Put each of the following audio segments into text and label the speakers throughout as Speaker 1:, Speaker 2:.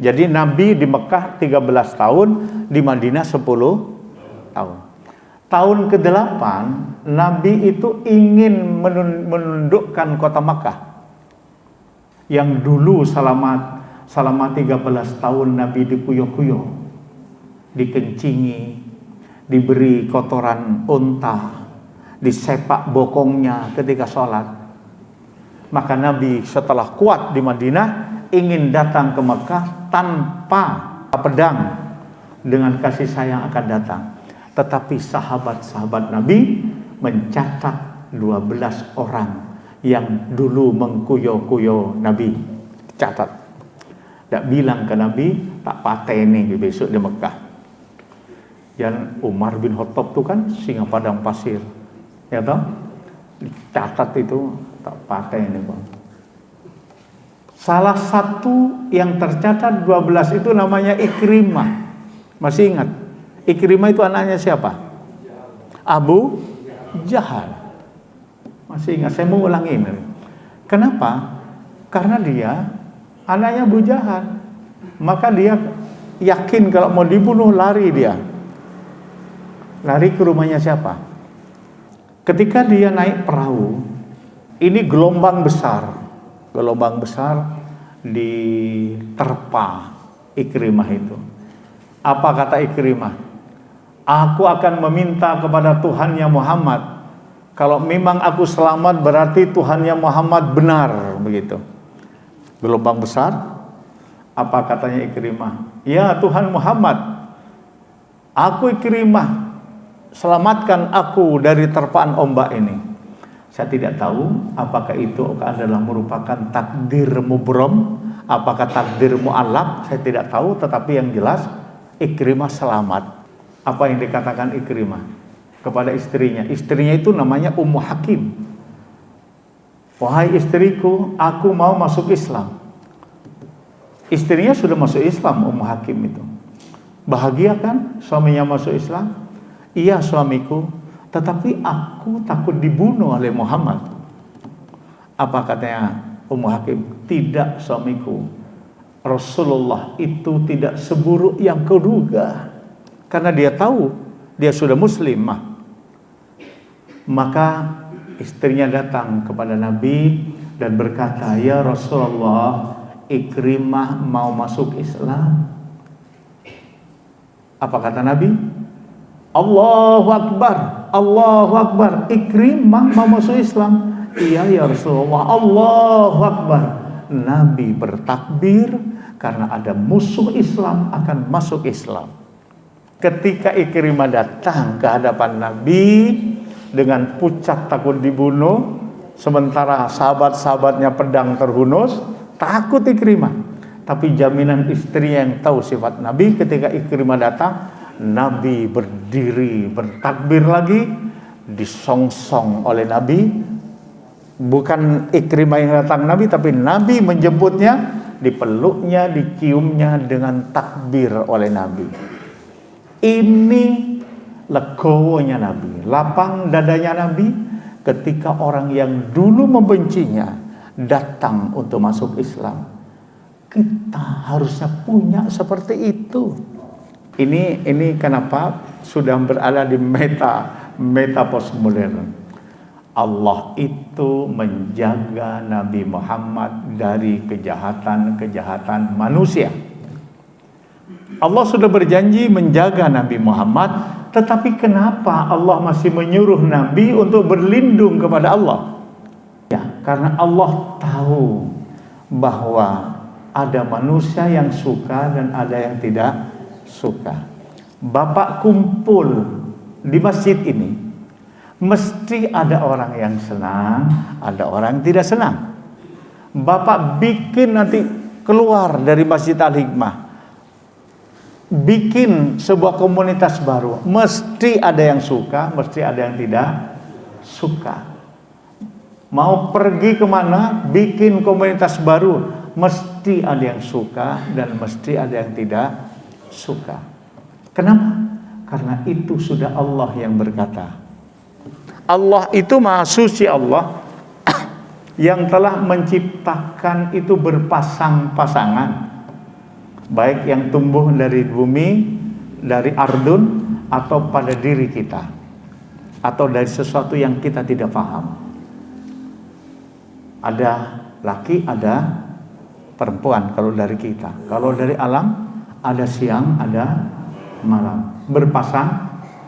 Speaker 1: Jadi Nabi di Mekah 13 tahun, di Madinah 10 tahun. Tahun ke-8 Nabi itu ingin menundukkan kota Mekah yang dulu selama 13 tahun Nabi dikuyok-kuyok, dikencingi, diberi kotoran unta, disepak bokongnya ketika sholat. Maka Nabi setelah kuat di Madinah ingin datang ke Mekah tanpa pedang, dengan kasih sayang akan datang. Tetapi sahabat-sahabat Nabi mencatat 12 orang yang dulu mengkuyo-kuyo Nabi. Catat. Tak bilang ke Nabi, tak pateni besok di Mekah. Dan Umar bin Khattab itu kan singa padang pasir. Ya toh? Dicatat itu tak pateni, Bang. Salah satu yang tercatat 12 itu namanya Ikrimah. Masih ingat? Ikrimah itu anaknya siapa? Abu Jahal. Masih ingat? Saya mau ulangin. Kenapa? Karena dia anaknya Abu Jahal. Maka dia yakin kalau mau dibunuh, lari dia. Lari ke rumahnya siapa? Ketika dia naik perahu, ini gelombang besar. Gelombang besar diterpa Ikrimah itu. Apa kata Ikrimah? Aku akan meminta kepada Tuhannya Muhammad. Kalau memang aku selamat, berarti Tuhannya Muhammad benar, begitu. Gelombang besar. Apa katanya Ikrimah? Ya Tuhan Muhammad, aku Ikrimah, selamatkan aku dari terpaan ombak ini. Saya tidak tahu apakah itu adalah merupakan takdir mubrom, apakah takdir mu'allaq, saya tidak tahu. Tetapi yang jelas Ikrimah selamat. Apa yang dikatakan Ikrimah kepada istrinya? Istrinya itu namanya Ummu Hakim. Wahai istriku, aku mau masuk Islam. Istrinya sudah masuk Islam, Ummu Hakim itu. Bahagia kan suaminya masuk Islam? Iya suamiku, tetapi aku takut dibunuh oleh Muhammad. Apa katanya Ummu Hakim? Tidak suamiku, Rasulullah itu tidak seburuk yang kau duga. Karena dia tahu dia sudah muslimah. Maka istrinya datang kepada Nabi dan berkata, ya Rasulullah, Ikrimah mau masuk Islam. Apa kata Nabi? Allahu Akbar, Allahu Akbar, Ikrimah mau masuk Islam. Iya ya Rasulullah, Allahu Akbar. Nabi bertakbir karena ada musuh Islam akan masuk Islam. Ketika Ikrimah datang ke hadapan Nabi dengan pucat takut dibunuh, sementara sahabat-sahabatnya pedang terhunus, takut Ikrimah. Tapi jaminan istrinya yang tahu sifat Nabi, ketika Ikrimah datang, Nabi berdiri bertakbir lagi, disongsong oleh Nabi. Bukan Ikrimah yang datang Nabi, tapi Nabi menjemputnya, dipeluknya, diciumnya dengan takbir oleh Nabi. Ini legowonya Nabi, lapang dadanya Nabi ketika orang yang dulu membencinya datang untuk masuk Islam. Kita harusnya punya seperti itu. Ini kenapa sudah berada di meta postmodern. Allah itu menjaga Nabi Muhammad dari kejahatan manusia. Allah sudah berjanji menjaga Nabi Muhammad, tetapi kenapa Allah masih menyuruh Nabi untuk berlindung kepada Allah? Ya, karena Allah tahu bahwa ada manusia yang suka dan ada yang tidak suka. Bapak kumpul di masjid ini, mesti ada orang yang senang, ada orang yang tidak senang. Bapak bikin nanti keluar dari Masjid Al-Hikmah, bikin sebuah komunitas baru, mesti ada yang suka, mesti ada yang tidak suka. Mau pergi kemana, bikin komunitas baru, mesti ada yang suka dan mesti ada yang tidak suka. Kenapa? Karena itu sudah Allah yang berkata. Allah itu Maha Suci, Allah yang telah menciptakan itu berpasang-pasangan. baik yang tumbuh dari bumi, dari ardun, atau pada diri kita, atau dari sesuatu yang kita tidak paham. Ada laki, ada perempuan kalau dari kita. Kalau dari alam, ada siang, ada malam,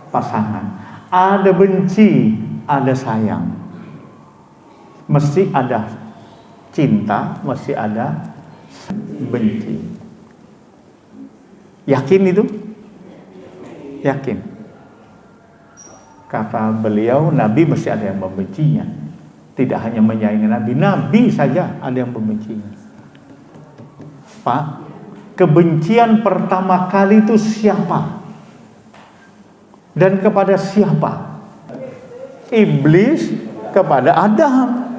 Speaker 1: pasangan. Ada benci, ada sayang. Mesti ada cinta, mesti ada benci. Yakin itu? Yakin. Kata beliau, Nabi mesti ada yang membencinya. Tidak hanya menyayangi Nabi saja ada yang membencinya. Pak, kebencian pertama kali itu siapa? Dan kepada siapa? Iblis kepada Adam.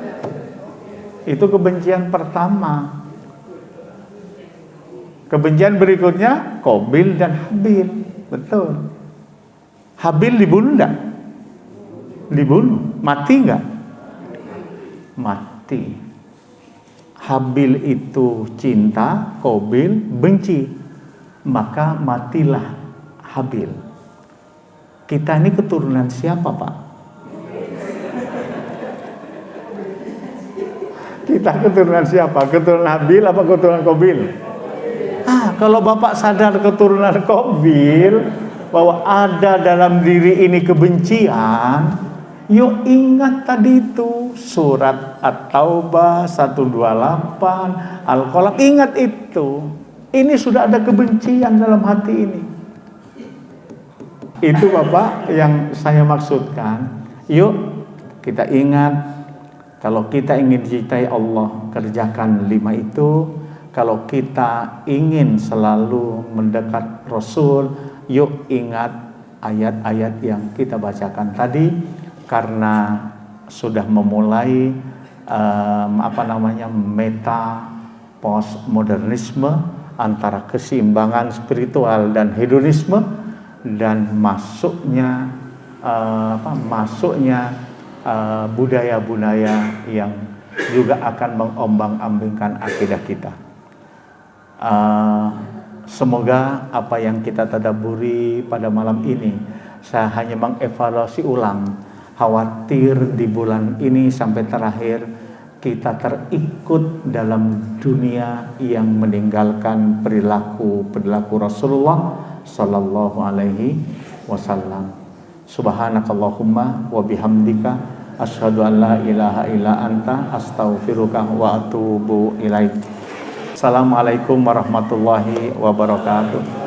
Speaker 1: Itu kebencian pertama. Kebencian berikutnya Qabil dan Habil. Betul. Habil dibunuh enggak? Dibunuh. Mati enggak? Mati. Habil itu cinta, Qabil benci. Maka matilah Habil. Kita ini keturunan siapa, Pak? Kita keturunan siapa? Keturunan Habil apa keturunan Qabil? Kalau Bapak sadar keturunan Qabil, bahwa ada dalam diri ini kebencian, yuk ingat tadi itu surat At-Taubah 128, Al-Qalam, ingat itu. Ini sudah ada kebencian dalam hati ini. Itu Bapak yang saya maksudkan. Yuk kita ingat, kalau kita ingin dicintai Allah, kerjakan 5 itu. Kalau kita ingin selalu mendekat Rasul, yuk ingat ayat-ayat yang kita bacakan tadi, karena sudah memulai meta postmodernisme antara keseimbangan spiritual dan hedonisme, dan masuknya budaya-budaya yang juga akan mengombang-ambingkan akidah kita. Semoga apa yang kita tadaburi pada malam ini, saya hanya mengevaluasi ulang, khawatir di bulan ini sampai terakhir kita terikut dalam dunia yang meninggalkan perilaku Rasulullah sallallahu alaihi wasallam. Subhanakallahumma wa bihamdika asyhadu an la ilaha illa anta astaghfiruka wa atubu ilaik. Assalamualaikum warahmatullahi wabarakatuh.